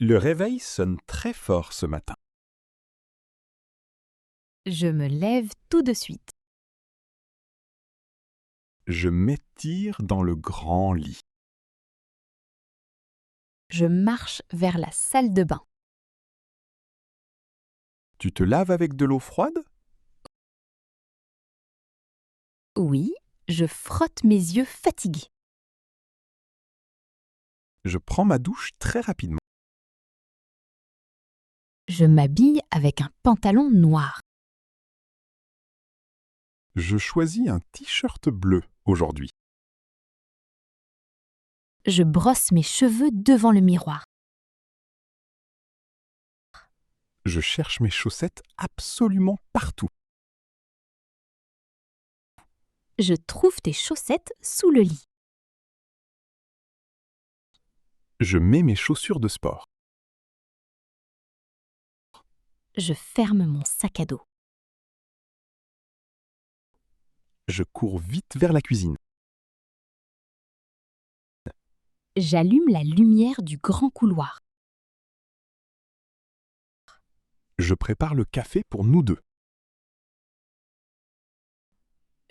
Le réveil sonne très fort ce matin. Je me lève tout de suite. Je m'étire dans le grand lit. Je marche vers la salle de bain. Tu te laves avec de l'eau froide? Oui, je frotte mes yeux fatigués. Je prends ma douche très rapidement. Je m'habille avec un pantalon noir. Je choisis un t-shirt bleu aujourd'hui. Je brosse mes cheveux devant le miroir. Je cherche mes chaussettes absolument partout. Je trouve tes chaussettes sous le lit. Je mets mes chaussures de sport. Je ferme mon sac à dos. Je cours vite vers la cuisine. J'allume la lumière du grand couloir. Je prépare le café pour nous deux.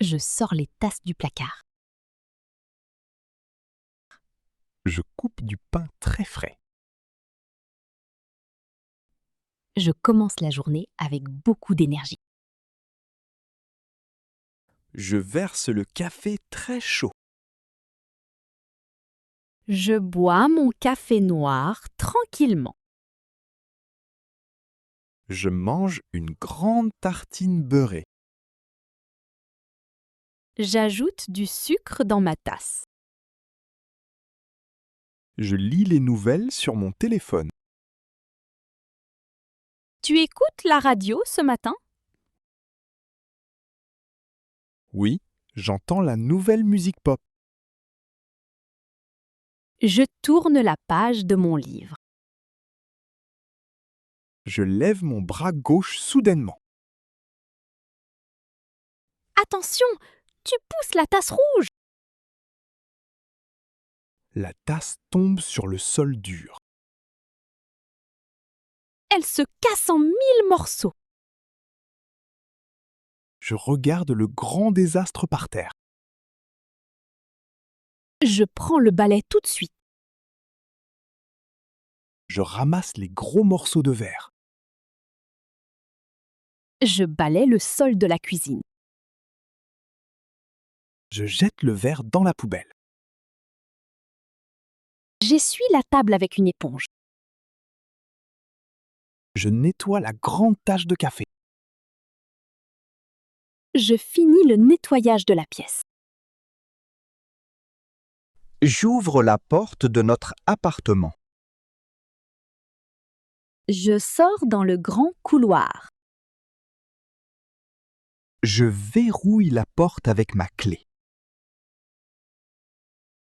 Je sors les tasses du placard. Je coupe du pain très frais. Je commence la journée avec beaucoup d'énergie. Je verse le café très chaud. Je bois mon café noir tranquillement. Je mange une grande tartine beurrée. J'ajoute du sucre dans ma tasse. Je lis les nouvelles sur mon téléphone. Tu écoutes la radio ce matin? Oui, j'entends la nouvelle musique pop. Je tourne la page de mon livre. Je lève mon bras gauche soudainement. Attention, tu pousses la tasse rouge. La tasse tombe sur le sol dur. Elle se casse en 1000 morceaux. Je regarde le grand désastre par terre. Je prends le balai tout de suite. Je ramasse les gros morceaux de verre. Je balaie le sol de la cuisine. Je jette le verre dans la poubelle. J'essuie la table avec une éponge. Je nettoie la grande tache de café. Je finis le nettoyage de la pièce. J'ouvre la porte de notre appartement. Je sors dans le grand couloir. Je verrouille la porte avec ma clé.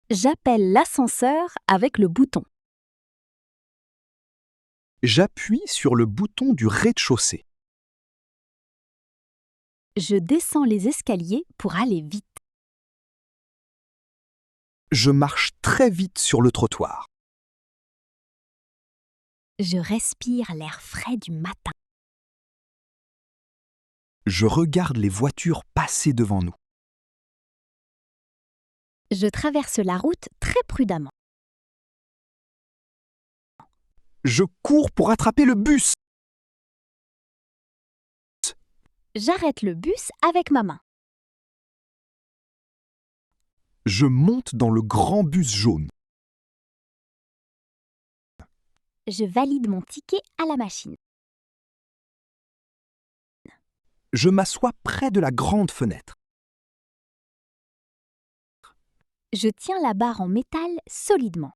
J'appelle l'ascenseur avec le bouton. J'appuie sur le bouton du rez-de-chaussée. Je descends les escaliers pour aller vite. Je marche très vite sur le trottoir. Je respire l'air frais du matin. Je regarde les voitures passer devant nous. Je traverse la route très prudemment. Je cours pour attraper le bus. J'arrête le bus avec ma main. Je monte dans le grand bus jaune. Je valide mon ticket à la machine. Je m'assois près de la grande fenêtre. Je tiens la barre en métal solidement.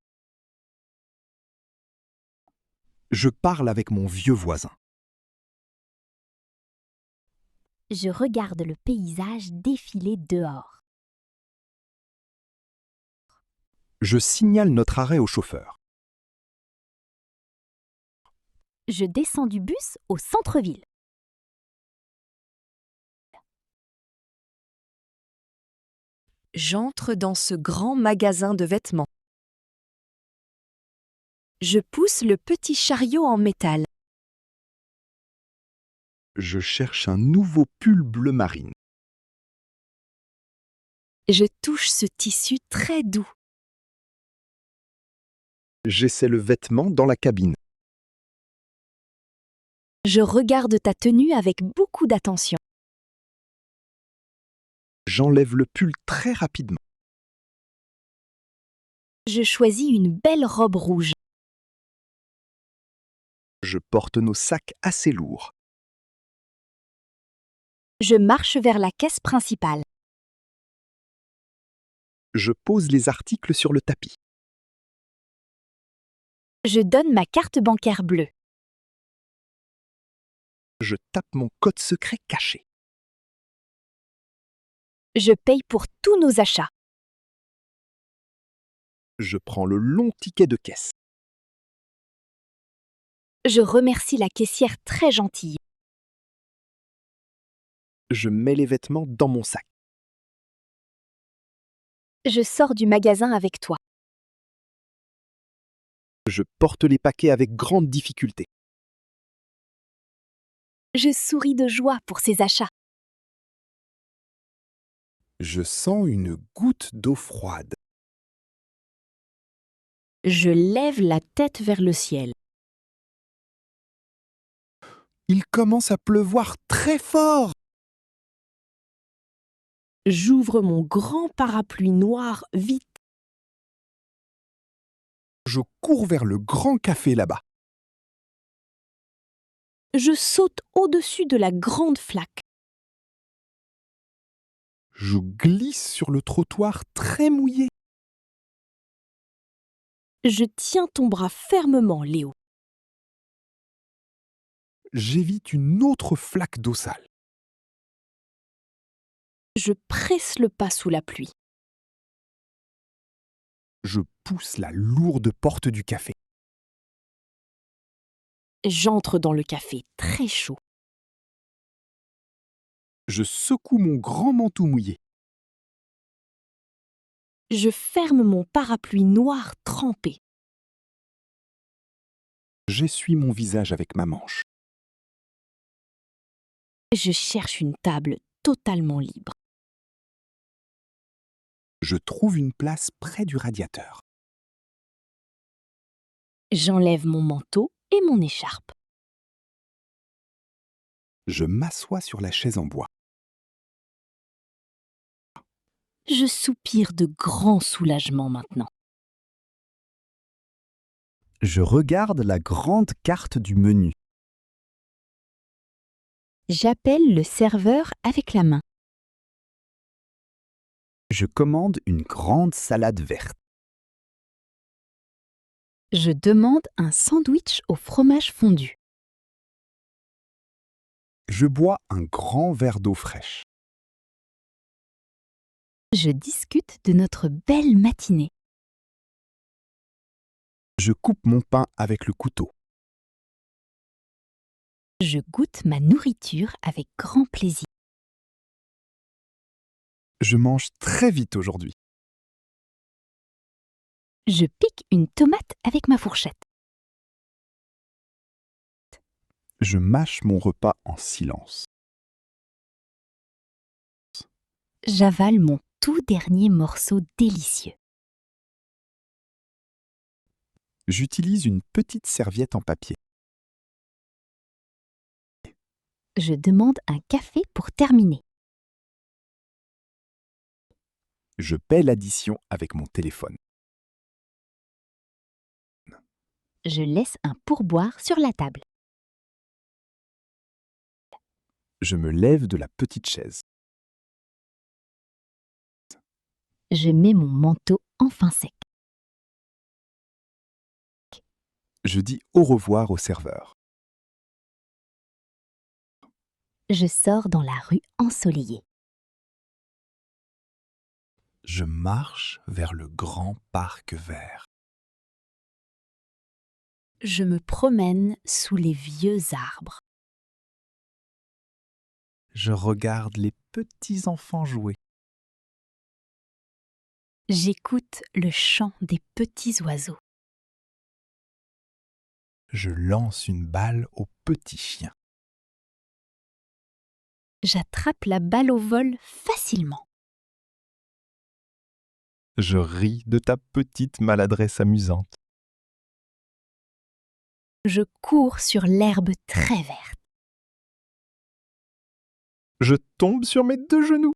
Je parle avec mon vieux voisin. Je regarde le paysage défiler dehors. Je signale notre arrêt au chauffeur. Je descends du bus au centre-ville. J'entre dans ce grand magasin de vêtements. Je pousse le petit chariot en métal. Je cherche un nouveau pull bleu marine. Je touche ce tissu très doux. J'essaie le vêtement dans la cabine. Je regarde ta tenue avec beaucoup d'attention. J'enlève le pull très rapidement. Je choisis une belle robe rouge. Je porte nos sacs assez lourds. Je marche vers la caisse principale. Je pose les articles sur le tapis. Je donne ma carte bancaire bleue. Je tape mon code secret caché. Je paye pour tous nos achats. Je prends le long ticket de caisse. Je remercie la caissière très gentille. Je mets les vêtements dans mon sac. Je sors du magasin avec toi. Je porte les paquets avec grande difficulté. Je souris de joie pour ces achats. Je sens une goutte d'eau froide. Je lève la tête vers le ciel. Il commence à pleuvoir très fort. J'ouvre mon grand parapluie noir vite. Je cours vers le grand café là-bas. Je saute au-dessus de la grande flaque. Je glisse sur le trottoir très mouillé. Je tiens ton bras fermement, Léo. J'évite une autre flaque d'eau sale. Je presse le pas sous la pluie. Je pousse la lourde porte du café. J'entre dans le café très chaud. Je secoue mon grand manteau mouillé. Je ferme mon parapluie noir trempé. J'essuie mon visage avec ma manche. Je cherche une table totalement libre. Je trouve une place près du radiateur. J'enlève mon manteau et mon écharpe. Je m'assois sur la chaise en bois. Je soupire de grand soulagement maintenant. Je regarde la grande carte du menu. J'appelle le serveur avec la main. Je commande une grande salade verte. Je demande un sandwich au fromage fondu. Je bois un grand verre d'eau fraîche. Je discute de notre belle matinée. Je coupe mon pain avec le couteau. Je goûte ma nourriture avec grand plaisir. Je mange très vite aujourd'hui. Je pique une tomate avec ma fourchette. Je mâche mon repas en silence. J'avale mon tout dernier morceau délicieux. J'utilise une petite serviette en papier. Je demande un café pour terminer. Je paie l'addition avec mon téléphone. Je laisse un pourboire sur la table. Je me lève de la petite chaise. Je mets mon manteau enfin sec. Je dis au revoir au serveur. Je sors dans la rue ensoleillée. Je marche vers le grand parc vert. Je me promène sous les vieux arbres. Je regarde les petits enfants jouer. J'écoute le chant des petits oiseaux. Je lance une balle au petit chien. J'attrape la balle au vol facilement. Je ris de ta petite maladresse amusante. Je cours sur l'herbe très verte. Je tombe sur mes 2 genoux.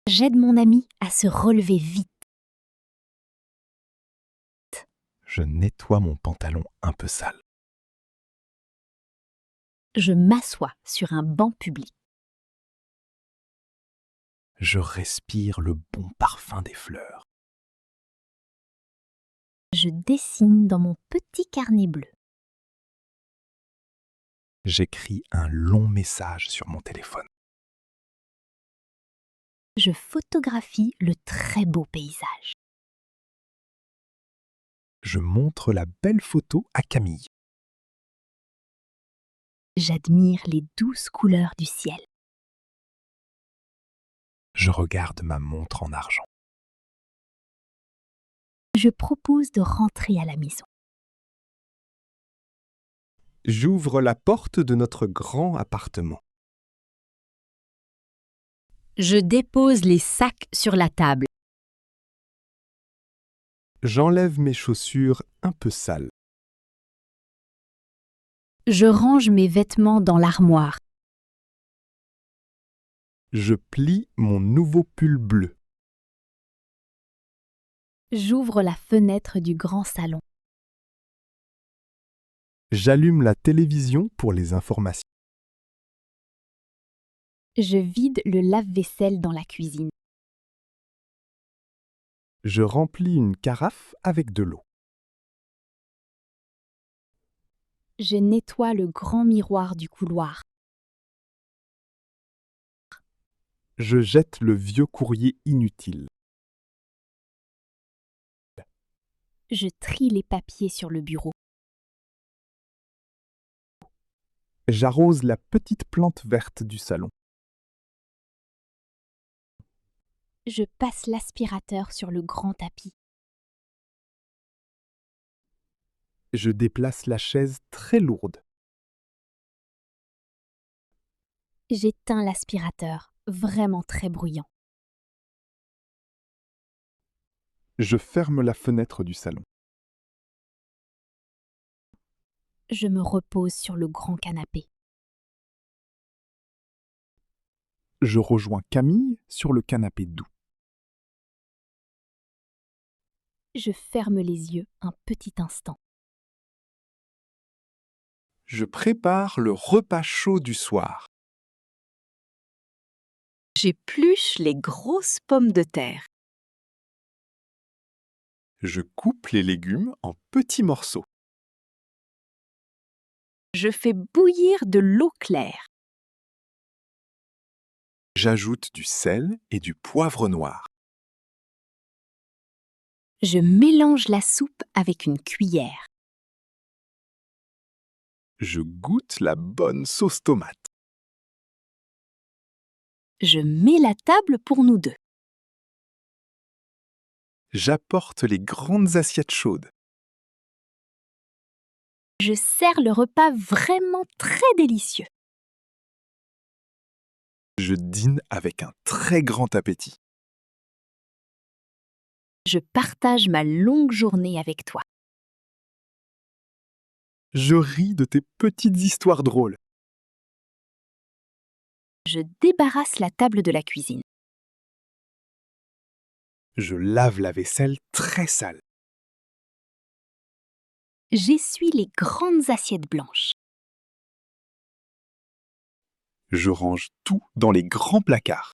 J'aide mon ami à se relever vite. Je nettoie mon pantalon un peu sale. Je m'assois sur un banc public. Je respire le bon parfum des fleurs. Je dessine dans mon petit carnet bleu. J'écris un long message sur mon téléphone. Je photographie le très beau paysage. Je montre la belle photo à Camille. J'admire les douces couleurs du ciel. Je regarde ma montre en argent. Je propose de rentrer à la maison. J'ouvre la porte de notre grand appartement. Je dépose les sacs sur la table. J'enlève mes chaussures un peu sales. Je range mes vêtements dans l'armoire. Je plie mon nouveau pull bleu. J'ouvre la fenêtre du grand salon. J'allume la télévision pour les informations. Je vide le lave-vaisselle dans la cuisine. Je remplis une carafe avec de l'eau. Je nettoie le grand miroir du couloir. Je jette le vieux courrier inutile. Je trie les papiers sur le bureau. J'arrose la petite plante verte du salon. Je passe l'aspirateur sur le grand tapis. Je déplace la chaise très lourde. J'éteins l'aspirateur, vraiment très bruyant. Je ferme la fenêtre du salon. Je me repose sur le grand canapé. Je rejoins Camille sur le canapé doux. Je ferme les yeux un petit instant. Je prépare le repas chaud du soir. J'épluche les grosses pommes de terre. Je coupe les légumes en petits morceaux. Je fais bouillir de l'eau claire. J'ajoute du sel et du poivre noir. Je mélange la soupe avec une cuillère. Je goûte la bonne sauce tomate. Je mets la table pour nous deux. J'apporte les grandes assiettes chaudes. Je sers le repas vraiment très délicieux. Je dîne avec un très grand appétit. Je partage ma longue journée avec toi. Je ris de tes petites histoires drôles. Je débarrasse la table de la cuisine. Je lave la vaisselle très sale. J'essuie les grandes assiettes blanches. Je range tout dans les grands placards.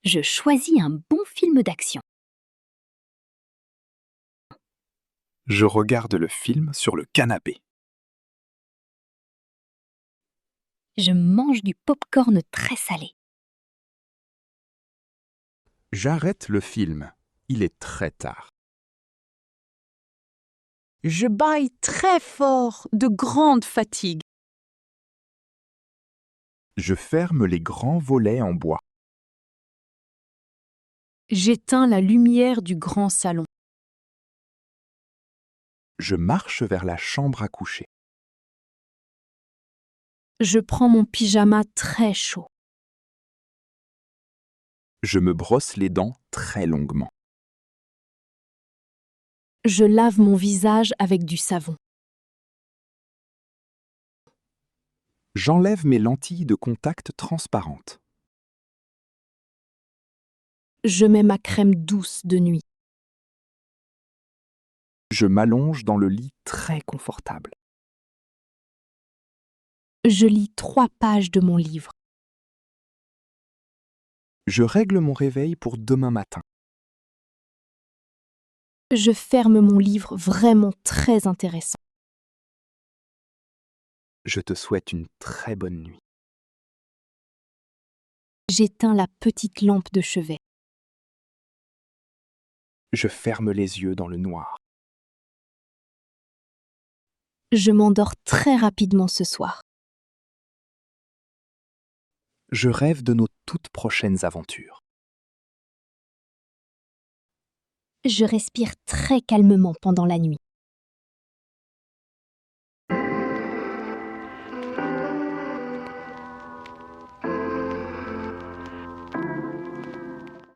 Je choisis un bon film d'action. Je regarde le film sur le canapé. Je mange du pop-corn très salé. J'arrête le film. Il est très tard. Je bâille très fort de grande fatigue. Je ferme les grands volets en bois. J'éteins la lumière du grand salon. Je marche vers la chambre à coucher. Je prends mon pyjama très chaud. Je me brosse les dents très longuement. Je lave mon visage avec du savon. J'enlève mes lentilles de contact transparentes. Je mets ma crème douce de nuit. Je m'allonge dans le lit très confortable. Je lis 3 pages de mon livre. Je règle mon réveil pour demain matin. Je ferme mon livre vraiment très intéressant. Je te souhaite une très bonne nuit. J'éteins la petite lampe de chevet. Je ferme les yeux dans le noir. Je m'endors très rapidement ce soir. Je rêve de nos toutes prochaines aventures. Je respire très calmement pendant la nuit.